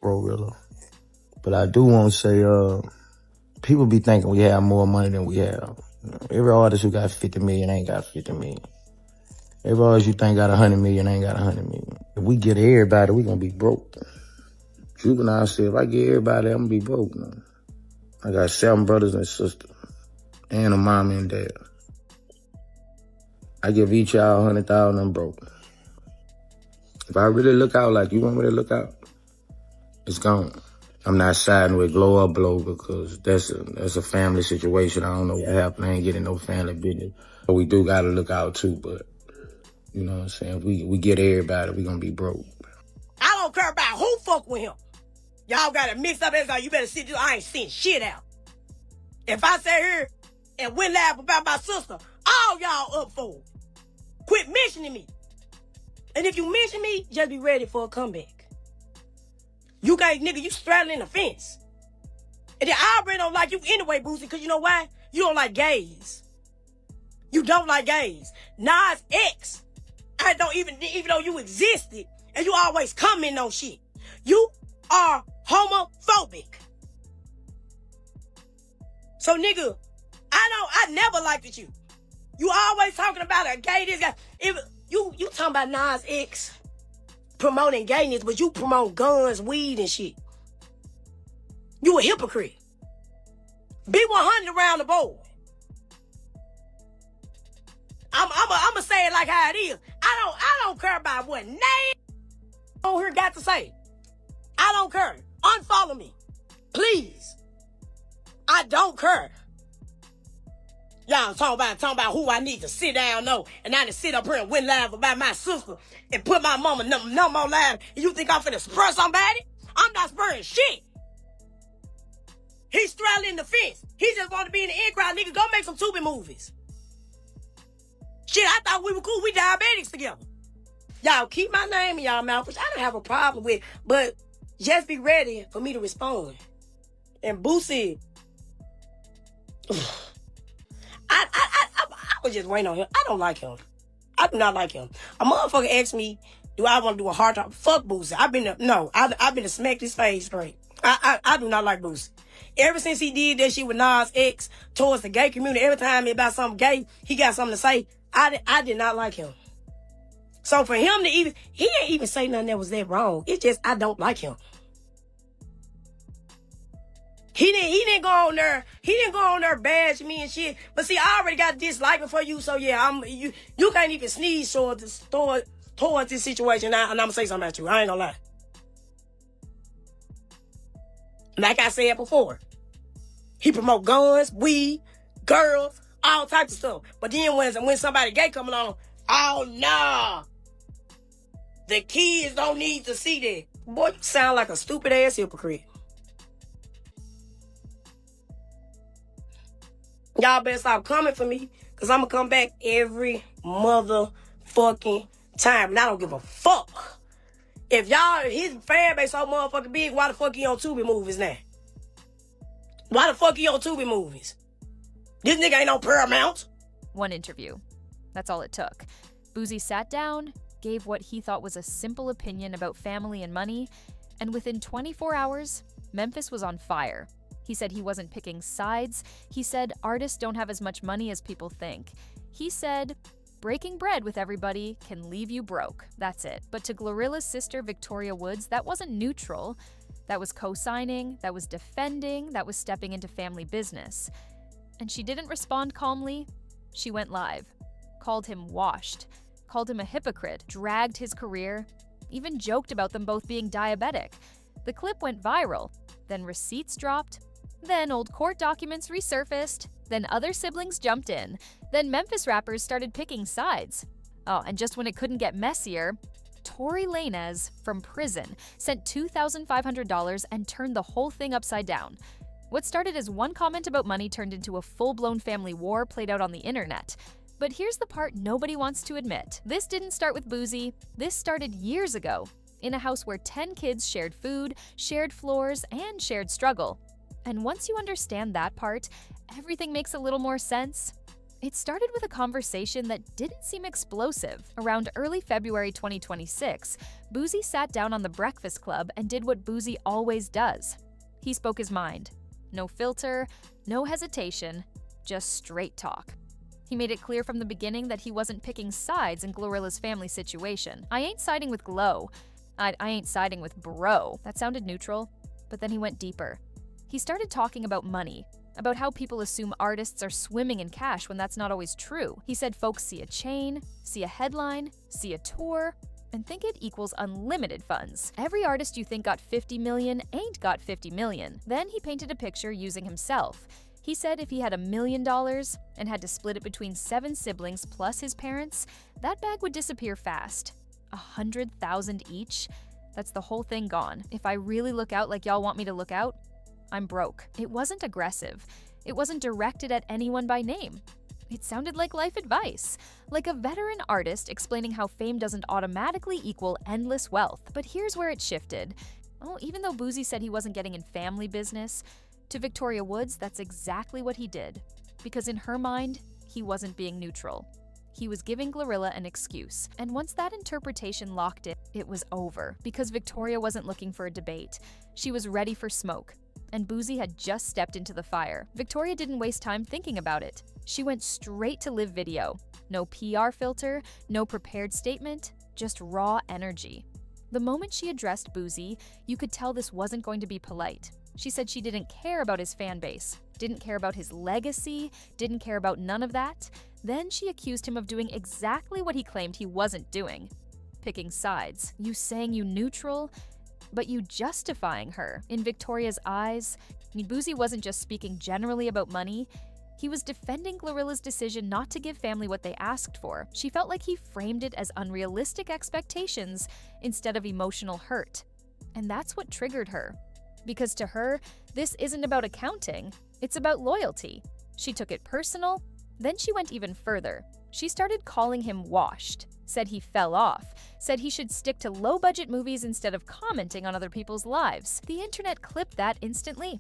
GloRilla. But I do want to say, people be thinking we have more money than we have. You know, every artist who got 50 million ain't got 50 million. Every artist you think got 100 million ain't got 100 million. If we get everybody, we gonna be broke. Juvenile said, if I get everybody, I'm gonna be broke, man. I got 7 brothers and sisters, and a mom and dad. I give each y'all 100,000, I'm broke. If I really look out like you want me to look out, it's gone. I'm not siding with Glow or Blow because that's a family situation. I don't know what happened. I ain't getting no family business. But we do gotta look out too, but you know what I'm saying? If we get everybody, we gonna be broke. I don't care about who fuck with him. Y'all got it mixed up everything. You better sit this. I ain't seen shit out. If I sit here and went laugh about my sister, all y'all up for it. Quit mentioning me. And if you mention me, just be ready for a comeback. You guys, nigga, you straddling the fence. And then I already don't like you anyway, Boosie, because you know why? You don't like gays. You don't like gays. Nas X, I don't even though you existed, and you always comment on shit. You are homophobic. So, nigga, I never liked you. You always talking about a gay this guy. If you talking about Nas X promoting gayness, but you promote guns, weed, and shit. You a hypocrite. Be 100 around the board. I'ma say it like how it is. I don't care about what name on here got to say. I don't care. Unfollow me. Please. I don't care. Y'all talking about who I need to sit down on, and I need to sit up here and win live about my sister and put my mama no more live. And you think I'm finna spur somebody? I'm not spurring shit. He's straddling the fence. He just want to be in the in crowd. Nigga, go make some Tubi movies. Shit, I thought we were cool. We diabetics together. Y'all keep my name in y'all mouth, which I don't have a problem with, but just be ready for me to respond. And Boosie, I was just waiting on him. I don't like him. I do not like him. A motherfucker asked me, do I want to do a hard talk? Fuck Boosie. I've been to smack his face straight. I do not like Boosie. Ever since he did that shit with Nas X towards the gay community, every time about something gay, he got something to say. I did not like him. So for him to he ain't even say nothing that was that wrong. It's just, I don't like him. He didn't go on there. He didn't go on there bash me and shit. But see, I already got disliking for you. So yeah, you can't even sneeze towards this situation. And I'm gonna say something about you. I ain't gonna lie. Like I said before, he promote guns, weed, girls, all types of stuff. But then when somebody gay come along, oh no, the kids don't need to see that. Boy, you sound like a stupid ass hypocrite. Y'all better stop coming for me, because I'm going to come back every motherfucking time. And I don't give a fuck. If his fan base so motherfucking big, why the fuck he on Tubi movies now? Why the fuck he on Tubi movies? This nigga ain't on Paramount. One interview. That's all it took. Boosie sat down, gave what he thought was a simple opinion about family and money, and within 24 hours, Memphis was on fire. He said he wasn't picking sides. He said artists don't have as much money as people think. He said breaking bread with everybody can leave you broke. That's it. But to GloRilla's sister, Victoria Woods, that wasn't neutral. That was co-signing, that was defending, that was stepping into family business. And she didn't respond calmly. She went live, called him washed, called him a hypocrite, dragged his career, even joked about them both being diabetic. The clip went viral. Then receipts dropped. Then old court documents resurfaced. Then other siblings jumped in. Then Memphis rappers started picking sides. Oh, and just when it couldn't get messier, Tory Lanez, from prison, sent $2,500 and turned the whole thing upside down. What started as one comment about money turned into a full-blown family war played out on the internet. But here's the part nobody wants to admit. This didn't start with Boosie. This started years ago, in a house where 10 kids shared food, shared floors, and shared struggle. And once you understand that part, everything makes a little more sense. It started with a conversation that didn't seem explosive. Around early February 2026, Boosie sat down on The Breakfast Club and did what Boosie always does. He spoke his mind. No filter, no hesitation, just straight talk. He made it clear from the beginning that he wasn't picking sides in GloRilla's family situation. I ain't siding with Glo. I ain't siding with bro. That sounded neutral, but then he went deeper. He started talking about money, about how people assume artists are swimming in cash when that's not always true. He said folks see a chain, see a headline, see a tour, and think it equals unlimited funds. Every artist you think got 50 million ain't got 50 million. Then he painted a picture using himself. He said if he had $1 million and had to split it between 7 siblings plus his parents, that bag would disappear fast. 100,000 each? That's the whole thing gone. If I really look out like y'all want me to look out, I'm broke. It wasn't aggressive. It wasn't directed at anyone by name. It sounded like life advice, like a veteran artist explaining how fame doesn't automatically equal endless wealth. But here's where it shifted. Oh, even though Boosie said he wasn't getting in family business, to Victoria Woods, that's exactly what he did. Because in her mind, he wasn't being neutral. He was giving GloRilla an excuse. And once that interpretation locked in, it was over. Because Victoria wasn't looking for a debate. She was ready for smoke. And Boosie had just stepped into the fire. Victoria didn't waste time thinking about it. She went straight to live video. No PR filter, no prepared statement, just raw energy. The moment she addressed Boosie, you could tell this wasn't going to be polite. She said she didn't care about his fan base, didn't care about his legacy, didn't care about none of that. Then she accused him of doing exactly what he claimed he wasn't doing. Picking sides. You saying you neutral, but you justifying her. In Victoria's eyes, Boosie wasn't just speaking generally about money, he was defending GloRilla's decision not to give family what they asked for. She felt like he framed it as unrealistic expectations instead of emotional hurt. And that's what triggered her. Because to her, this isn't about accounting, it's about loyalty. She took it personal, then she went even further. She started calling him washed, said he fell off, said he should stick to low-budget movies instead of commenting on other people's lives. The internet clipped that instantly.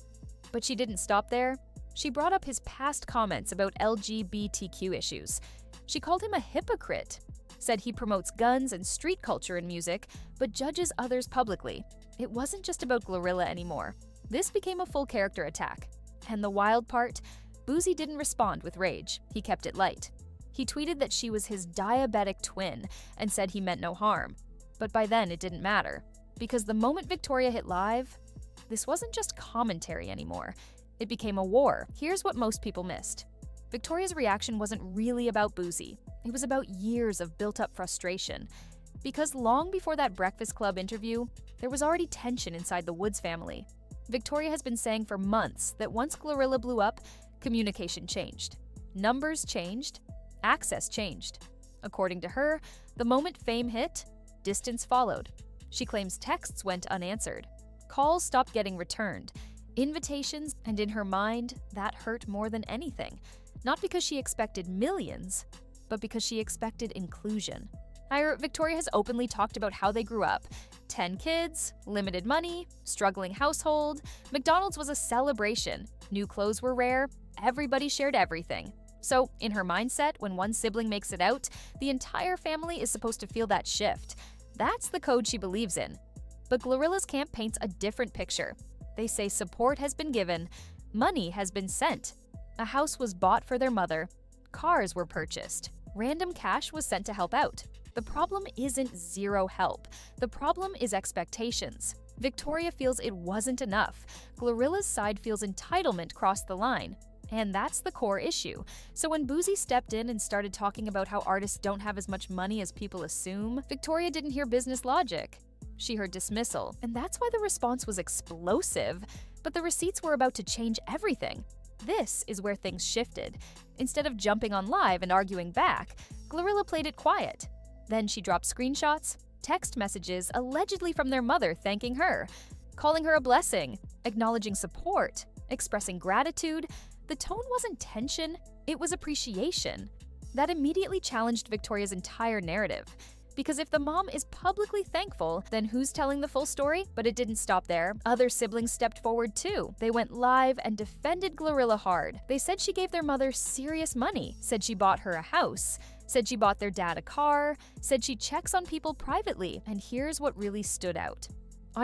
But she didn't stop there. She brought up his past comments about LGBTQ issues. She called him a hypocrite, said he promotes guns and street culture in music, but judges others publicly. It wasn't just about GloRilla anymore. This became a full character attack. And the wild part, Boosie didn't respond with rage. He kept it light. He tweeted that she was his diabetic twin and said he meant no harm. But by then it didn't matter. Because the moment Victoria hit live, this wasn't just commentary anymore. It became a war. Here's what most people missed. Victoria's reaction wasn't really about Boosie. It was about years of built-up frustration. Because long before that Breakfast Club interview, there was already tension inside the Woods family. Victoria has been saying for months that once GloRilla blew up, communication changed. Numbers changed. Access changed. According to her, the moment fame hit, distance followed. She claims texts went unanswered. Calls stopped getting returned. Invitations, and in her mind, that hurt more than anything. Not because she expected millions, but because she expected inclusion. Victoria has openly talked about how they grew up. 10 kids, limited money, struggling household. McDonald's was a celebration. New clothes were rare. Everybody shared everything. So, in her mindset, when one sibling makes it out, the entire family is supposed to feel that shift. That's the code she believes in. But GloRilla's camp paints a different picture. They say support has been given, money has been sent. A house was bought for their mother. Cars were purchased. Random cash was sent to help out. The problem isn't zero help. The problem is expectations. Victoria feels it wasn't enough. GloRilla's side feels entitlement crossed the line. And that's the core issue. So when Boosie stepped in and started talking about how artists don't have as much money as people assume, Victoria didn't hear business logic. She heard dismissal. And that's why the response was explosive. But the receipts were about to change everything. This is where things shifted. Instead of jumping on live and arguing back, GloRilla played it quiet. Then she dropped screenshots, text messages allegedly from their mother thanking her, calling her a blessing, acknowledging support, expressing gratitude. The tone wasn't tension, it was appreciation. That immediately challenged Victoria's entire narrative. Because if the mom is publicly thankful, then who's telling the full story? But it didn't stop there. Other siblings stepped forward too. They went live and defended GloRilla hard. They said she gave their mother serious money, said she bought her a house, said she bought their dad a car, said she checks on people privately, and here's what really stood out.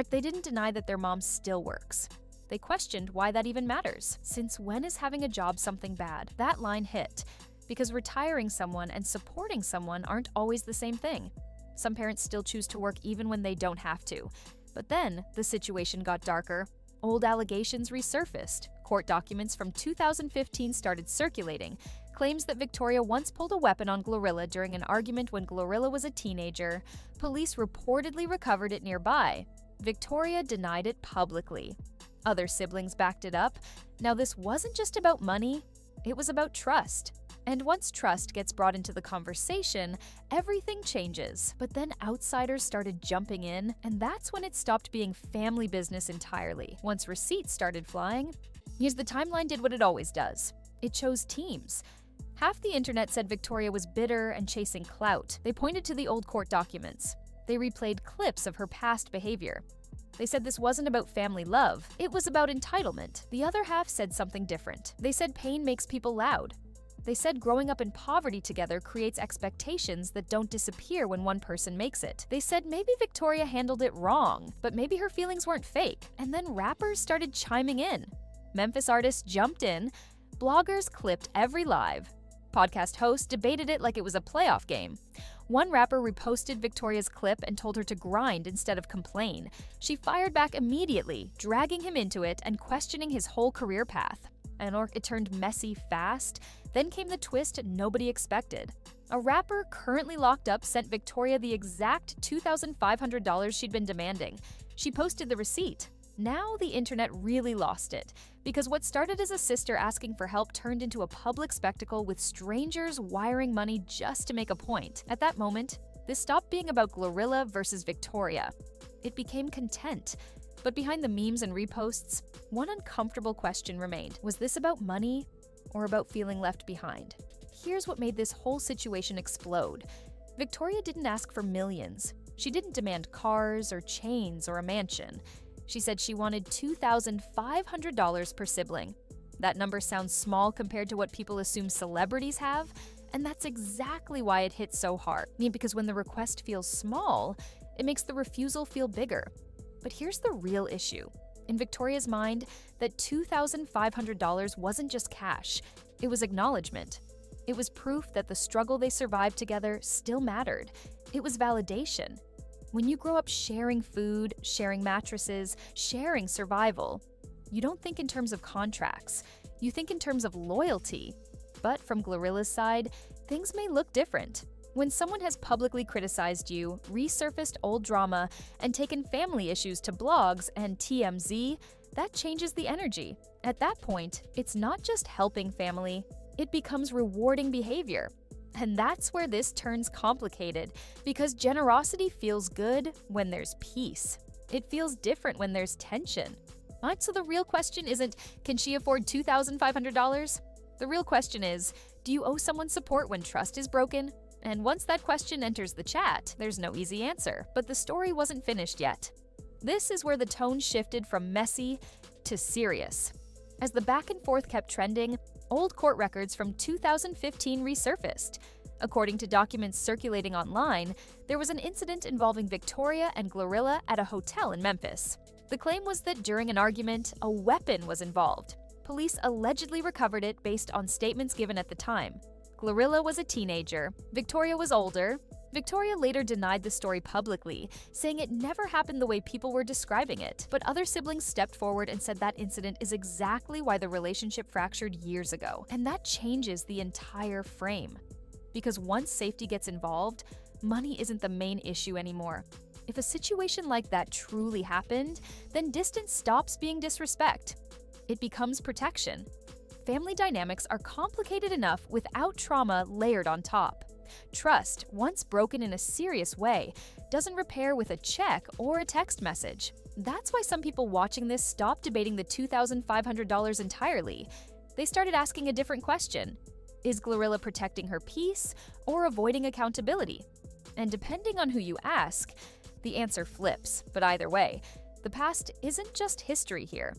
They didn't deny that their mom still works. They questioned why that even matters. Since when is having a job something bad? That line hit. Because retiring someone and supporting someone aren't always the same thing. Some parents still choose to work even when they don't have to. But then, the situation got darker. Old allegations resurfaced. Court documents from 2015 started circulating. Claims that Victoria once pulled a weapon on GloRilla during an argument when GloRilla was a teenager. Police reportedly recovered it nearby. Victoria denied it publicly. Other siblings backed it up. Now, this wasn't just about money, it was about trust. And once trust gets brought into the conversation, everything changes. But then outsiders started jumping in, and that's when it stopped being family business entirely. Once receipts started flying, the timeline did what it always does. It chose teams. Half the internet said Victoria was bitter and chasing clout. They pointed to the old court documents. They replayed clips of her past behavior. They said this wasn't about family love, it was about entitlement. The other half said something different. They said pain makes people loud. They said growing up in poverty together creates expectations that don't disappear when one person makes it. They said maybe Victoria handled it wrong, but maybe her feelings weren't fake. And then rappers started chiming in. Memphis artists jumped in. Bloggers clipped every live. Podcast hosts debated it like it was a playoff game. One rapper reposted Victoria's clip and told her to grind instead of complain. She fired back immediately, dragging him into it and questioning his whole career path. And it turned messy fast. Then came the twist nobody expected. A rapper currently locked up sent Victoria the exact $2,500 she'd been demanding. She posted the receipt. Now the internet really lost it, because what started as a sister asking for help turned into a public spectacle with strangers wiring money just to make a point. At that moment, this stopped being about GloRilla versus Victoria. It became content. But behind the memes and reposts, one uncomfortable question remained. Was this about money or about feeling left behind? Here's what made this whole situation explode. Victoria didn't ask for millions. She didn't demand cars or chains or a mansion. She said she wanted $2,500 per sibling. That number sounds small compared to what people assume celebrities have, and that's exactly why it hit so hard. Because when the request feels small, it makes the refusal feel bigger. But here's the real issue. In Victoria's mind, that $2,500 wasn't just cash, it was acknowledgement. It was proof that the struggle they survived together still mattered. It was validation. When you grow up sharing food, sharing mattresses, sharing survival, you don't think in terms of contracts. You think in terms of loyalty. But from GloRilla's side, things may look different. When someone has publicly criticized you, resurfaced old drama, and taken family issues to blogs and TMZ, that changes the energy. At that point, it's not just helping family, it becomes rewarding behavior. And that's where this turns complicated, because generosity feels good when there's peace. It feels different when there's tension. So the real question isn't, can she afford $2,500? The real question is, do you owe someone support when trust is broken? And once that question enters the chat, there's no easy answer. But the story wasn't finished yet. This is where the tone shifted from messy to serious. As the back and forth kept trending, old court records from 2015 resurfaced. According to documents circulating online, there was an incident involving Victoria and GloRilla at a hotel in Memphis. The claim was that during an argument, a weapon was involved. Police allegedly recovered it based on statements given at the time. GloRilla was a teenager, Victoria was older. Victoria later denied the story publicly, saying it never happened the way people were describing it. But other siblings stepped forward and said that incident is exactly why the relationship fractured years ago. And that changes the entire frame. Because once safety gets involved, money isn't the main issue anymore. If a situation like that truly happened, then distance stops being disrespect. It becomes protection. Family dynamics are complicated enough without trauma layered on top. Trust, once broken in a serious way, doesn't repair with a check or a text message. That's why some people watching this stopped debating the $2,500 entirely. They started asking a different question. Is GloRilla protecting her peace or avoiding accountability? And depending on who you ask, the answer flips. But either way, the past isn't just history here.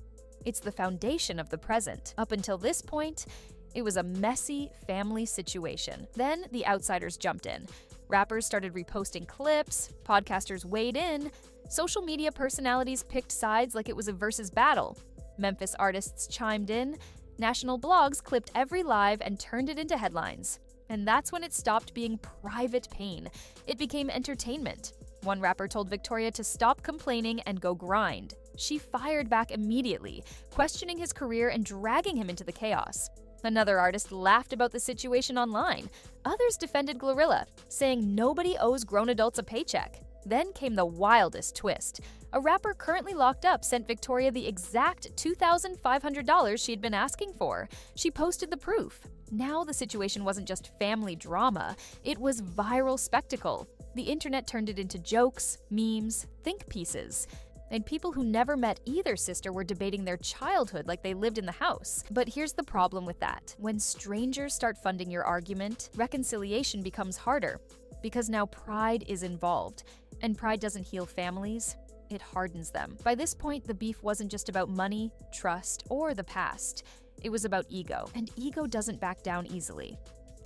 It's the foundation of the present. Up until this point, it was a messy family situation. Then the outsiders jumped in. Rappers started reposting clips, podcasters weighed in, social media personalities picked sides like it was a versus battle. Memphis artists chimed in, national blogs clipped every live and turned it into headlines. And that's when it stopped being private pain. It became entertainment. One rapper told Victoria to stop complaining and go grind. She fired back immediately, questioning his career and dragging him into the chaos. Another artist laughed about the situation online. Others defended GloRilla, saying nobody owes grown adults a paycheck. Then came the wildest twist. A rapper currently locked up sent Victoria the exact $2,500 she had been asking for. She posted the proof. Now the situation wasn't just family drama, it was viral spectacle. The internet turned it into jokes, memes, think pieces. And people who never met either sister were debating their childhood like they lived in the house. But here's the problem with that. When strangers start funding your argument, reconciliation becomes harder. Because now pride is involved. And pride doesn't heal families, it hardens them. By this point, the beef wasn't just about money, trust, or the past. It was about ego. And ego doesn't back down easily.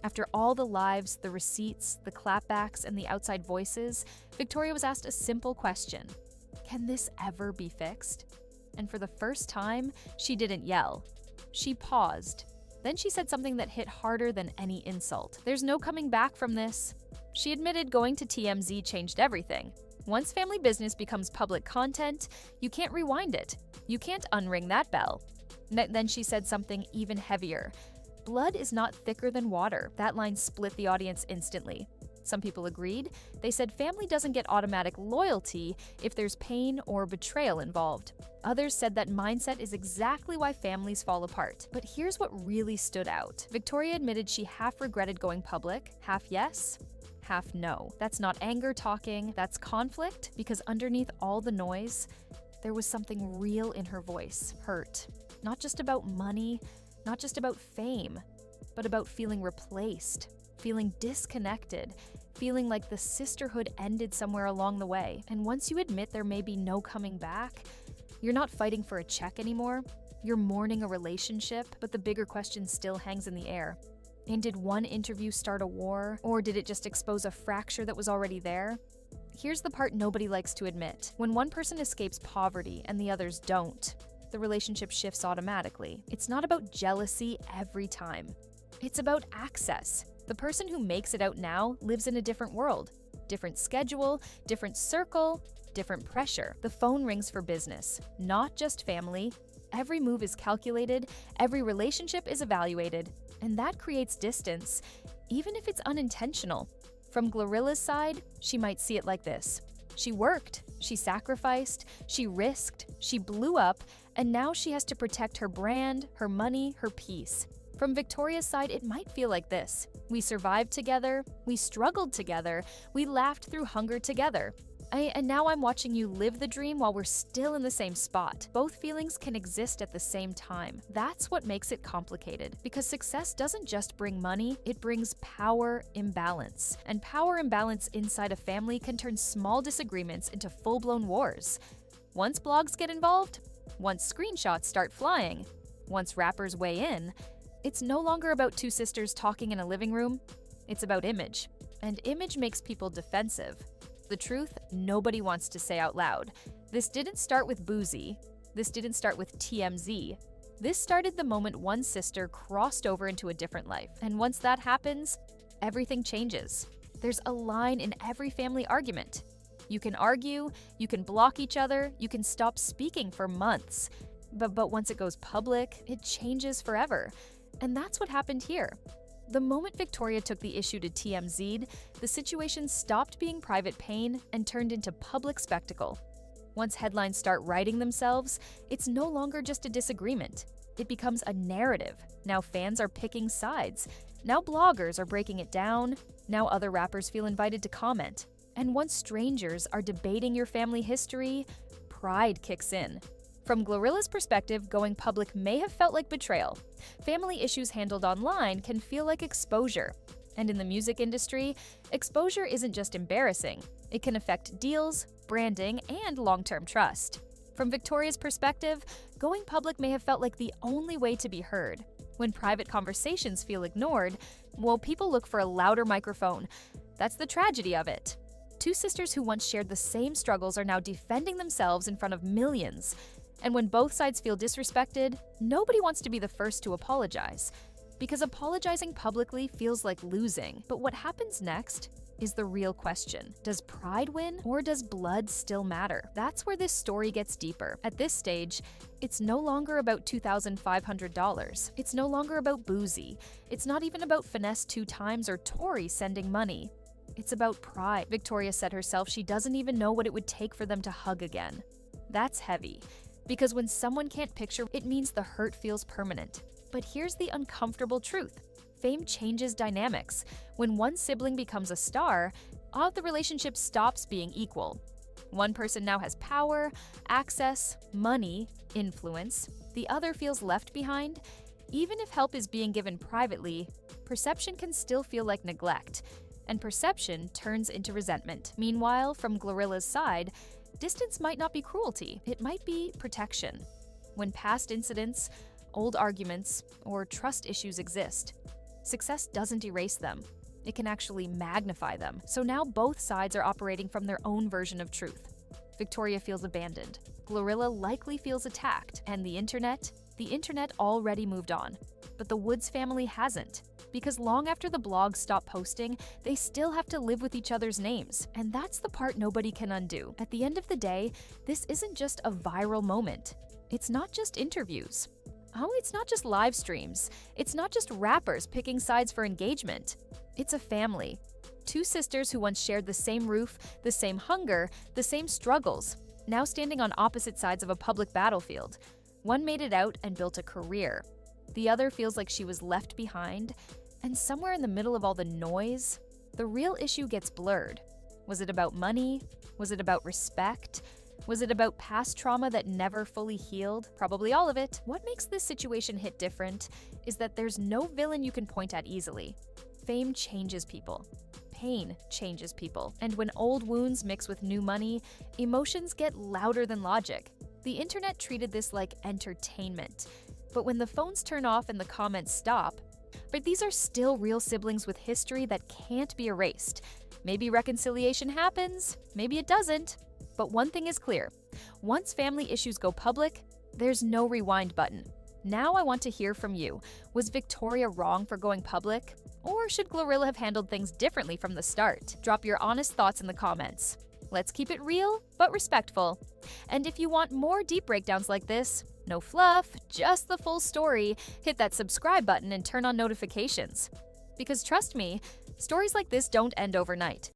After all the lives, the receipts, the clapbacks, and the outside voices, Victoria was asked a simple question. Can this ever be fixed? And for the first time, she didn't yell. She paused. Then she said something that hit harder than any insult. There's no coming back from this. She admitted going to TMZ changed everything. Once family business becomes public content, you can't rewind it. You can't unring that bell. Then she said something even heavier. Blood is not thicker than water. That line split the audience instantly. Some people agreed. They said family doesn't get automatic loyalty if there's pain or betrayal involved. Others said that mindset is exactly why families fall apart. But here's what really stood out. Victoria admitted she half regretted going public, half yes, half no. That's not anger talking, that's conflict, because underneath all the noise, there was something real in her voice, hurt. Not just about money, not just about fame, but about feeling replaced, feeling disconnected, feeling like the sisterhood ended somewhere along the way. And once you admit there may be no coming back, you're not fighting for a check anymore, you're mourning a relationship, but the bigger question still hangs in the air. And did one interview start a war, or did it just expose a fracture that was already there? Here's the part nobody likes to admit. When one person escapes poverty and the others don't, the relationship shifts automatically. It's not about jealousy every time. It's about access. The person who makes it out now lives in a different world, different schedule, different circle, different pressure. The phone rings for business, not just family. Every move is calculated, every relationship is evaluated, and that creates distance, even if it's unintentional. From GloRilla's side, she might see it like this. She worked, she sacrificed, she risked, she blew up, and now she has to protect her brand, her money, her peace. From Victoria's side, it might feel like this. We survived together, we struggled together, we laughed through hunger together. And now I'm watching you live the dream while we're still in the same spot. Both feelings can exist at the same time. That's what makes it complicated, because success doesn't just bring money, it brings power imbalance. And power imbalance inside a family can turn small disagreements into full-blown wars. Once blogs get involved, once screenshots start flying, once rappers weigh in, it's no longer about two sisters talking in a living room, it's about image. And image makes people defensive. The truth nobody wants to say out loud. This didn't start with Boosie. This didn't start with TMZ. This started the moment one sister crossed over into a different life. And once that happens, everything changes. There's a line in every family argument. You can argue, you can block each other, you can stop speaking for months. But once it goes public, it changes forever. And that's what happened here. The moment Victoria took the issue to TMZ, the situation stopped being private pain and turned into public spectacle. Once headlines start writing themselves, it's no longer just a disagreement. It becomes a narrative. Now fans are picking sides. Now bloggers are breaking it down. Now other rappers feel invited to comment. And once strangers are debating your family history, pride kicks in. From GloRilla's perspective, going public may have felt like betrayal. Family issues handled online can feel like exposure. And in the music industry, exposure isn't just embarrassing. It can affect deals, branding, and long-term trust. From Victoria's perspective, going public may have felt like the only way to be heard. When private conversations feel ignored, well, people look for a louder microphone. That's the tragedy of it. Two sisters who once shared the same struggles are now defending themselves in front of millions. And when both sides feel disrespected, nobody wants to be the first to apologize. Because apologizing publicly feels like losing. But what happens next is the real question. Does pride win, or does blood still matter? That's where this story gets deeper. At this stage, it's no longer about $2,500. It's no longer about Boosie. It's not even about Finesse 2 times or Tori sending money. It's about pride. Victoria said herself she doesn't even know what it would take for them to hug again. That's heavy. Because when someone can't picture, it means the hurt feels permanent. But here's the uncomfortable truth. Fame changes dynamics. When one sibling becomes a star, all of the relationship stops being equal. One person now has power, access, money, influence. The other feels left behind. Even if help is being given privately, perception can still feel like neglect. And perception turns into resentment. Meanwhile, from GloRilla's side, distance might not be cruelty. It might be protection. When past incidents, old arguments, or trust issues exist, success doesn't erase them. It can actually magnify them. So now both sides are operating from their own version of truth. Victoria feels abandoned. GloRilla likely feels attacked. And the internet already moved on. But the Woods family hasn't. Because long after the blogs stop posting, they still have to live with each other's names. And that's the part nobody can undo. At the end of the day, this isn't just a viral moment. It's not just interviews. Oh, it's not just live streams. It's not just rappers picking sides for engagement. It's a family. Two sisters who once shared the same roof, the same hunger, the same struggles, now standing on opposite sides of a public battlefield. One made it out and built a career. The other feels like she was left behind. And somewhere in the middle of all the noise, the real issue gets blurred. Was it about money? Was it about respect? Was it about past trauma that never fully healed? Probably all of it. What makes this situation hit different is that there's no villain you can point at easily. Fame changes people. Pain changes people. And when old wounds mix with new money, emotions get louder than logic. The internet treated this like entertainment. But when the phones turn off and the comments stop, but these are still real siblings with history that can't be erased. Maybe reconciliation happens, maybe it doesn't. But one thing is clear. Once family issues go public, there's no rewind button. Now I want to hear from you. Was Victoria wrong for going public? Or should GloRilla have handled things differently from the start? Drop your honest thoughts in the comments. Let's keep it real, but respectful. And if you want more deep breakdowns like this, no fluff, just the full story, hit that subscribe button and turn on notifications. Because trust me, stories like this don't end overnight.